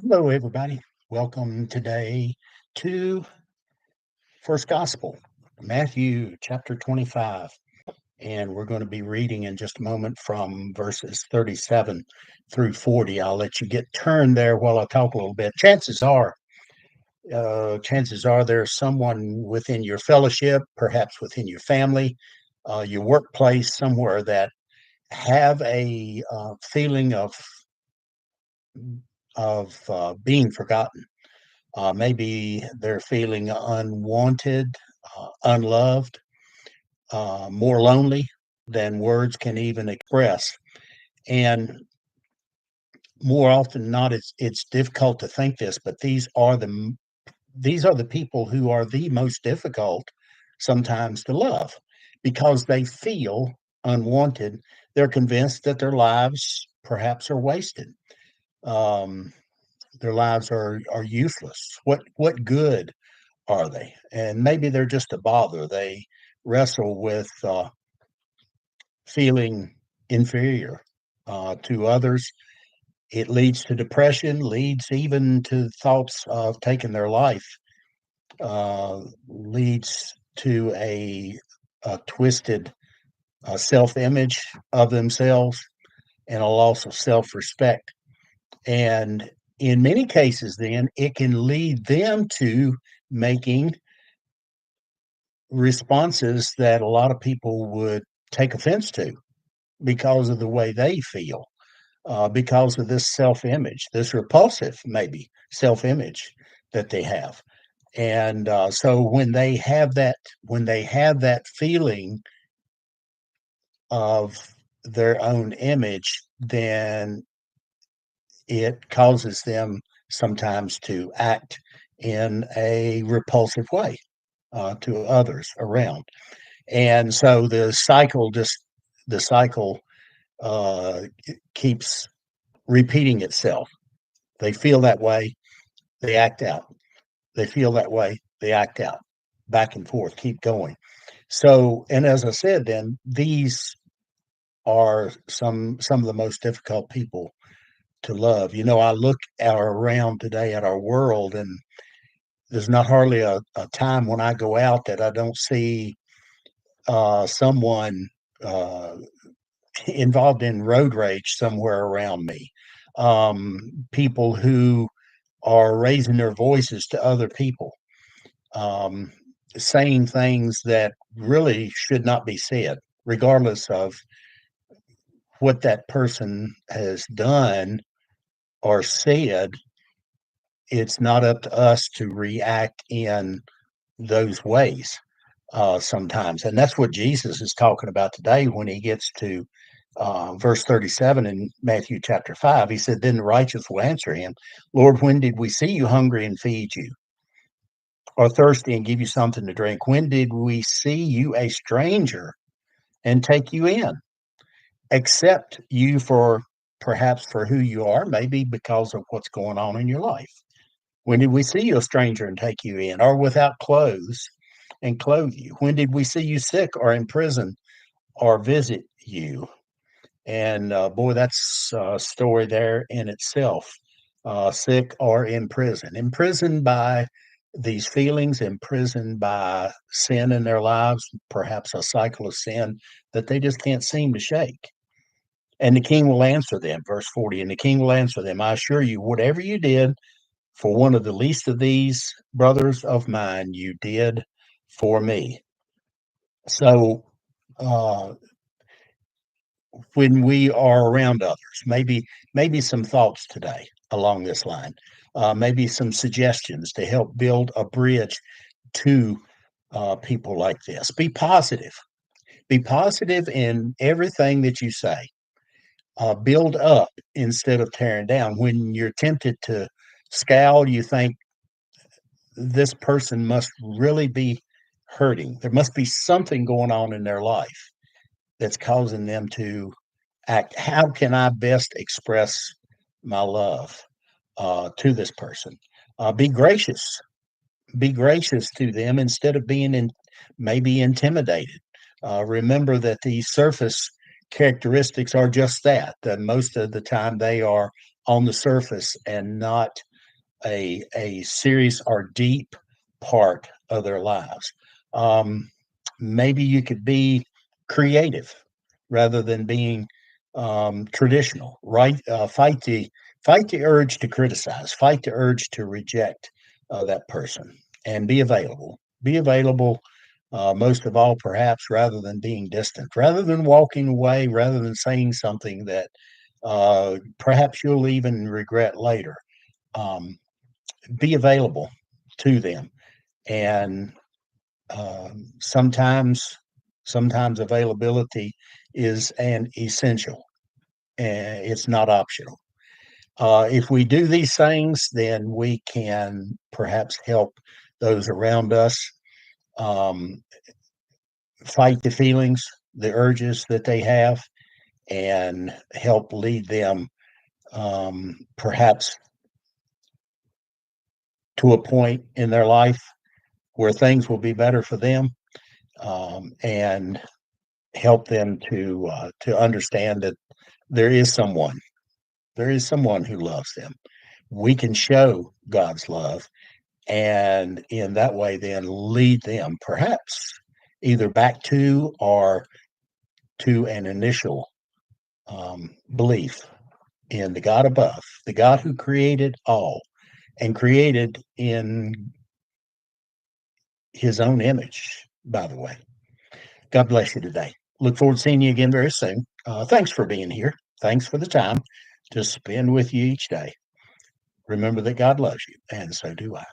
Hello, everybody. Welcome today to First Gospel, Matthew chapter 25. And we're going to be reading in just a moment from verses 37 through 40. I'll let you get turned there while I talk a little bit. Chances are there's someone within your fellowship, perhaps within your family, your workplace, somewhere that have a feeling of being forgotten. Maybe they're feeling unwanted, unloved, more lonely than words can even express. And more often than not, it's difficult to think this, but these are the people who are the most difficult sometimes to love because they feel unwanted. They're convinced that their lives perhaps are wasted. Um, their lives are useless. What good are they? And maybe they're just a bother. They wrestle with feeling inferior to others. It leads to depression, leads even to thoughts of taking their life, leads to a twisted self image of themselves and a loss of self respect. And in many cases, then it can lead them to making responses that a lot of people would take offense to because of the way they feel, because of this self-image, this repulsive maybe self-image that they have. And so when they have that feeling of their own image, then it causes them sometimes to act in a repulsive way to others around. And so the cycle uh, keeps repeating itself. They feel that way, they act out. They feel that way, they act out. Back and forth, keep going. So, and as I said, then these are some of the most difficult people to love. I look around today at our world, and there's not hardly a time when I go out that I don't see someone uh, involved in road rage somewhere around me. People who are raising their voices to other people, um, saying things that really should not be said, regardless of what that person has done or said. It's not up to us to react in those ways sometimes. And that's what Jesus is talking about today when he gets to verse 37 in Matthew chapter 5. He said, Then the righteous will answer him, Lord, when did we see you hungry and feed you, or thirsty and give you something to drink? When did we see you a stranger and take you in? Accept you for perhaps for who you are, maybe because of what's going on in your life. When did we see you a stranger and take you in, or without clothes and clothe you? When did we see you sick or in prison or visit you? And boy, that's a story there in itself. Sick or in prison, imprisoned by these feelings, imprisoned by sin in their lives, perhaps a cycle of sin that they just can't seem to shake. And the king will answer them, verse 40, and the king will answer them, I assure you, whatever you did for one of the least of these brothers of mine, you did for me. So, uh, when we are around others, maybe some thoughts today along this line, maybe some suggestions to help build a bridge to people like this. Be positive. Be positive in everything that you say. Build up instead of tearing down. When you're tempted to scowl, you think this person must really be hurting. There must be something going on in their life that's causing them to act. How can I best express my love to this person? Be gracious. Be gracious to them instead of being maybe intimidated. Remember that these surface characteristics are just that. That most of the time they are on the surface and not. a serious or deep part of their lives. Um, Maybe you could be creative rather than being traditional. Right? Fight the urge to criticize. Fight the urge to reject that person, and be available. Be available. Most of all, perhaps, rather than being distant, rather than walking away, rather than saying something that perhaps you'll even regret later. Um, be available to them, and sometimes availability is an essential, and it's not optional. If we do these things, then we can perhaps help those around us um, fight the feelings, the urges that they have, and help lead them perhaps to a point in their life where things will be better for them, and help them to understand that there is someone, there is someone who loves them. We can show God's love, and in that way, then lead them perhaps either back to or to an initial belief in the God above, the God who created all and created in his own image, by the way. God bless you today. Look forward to seeing you again very soon. Thanks for being here. Thanks for the time to spend with you each day. Remember that God loves you, and so do I.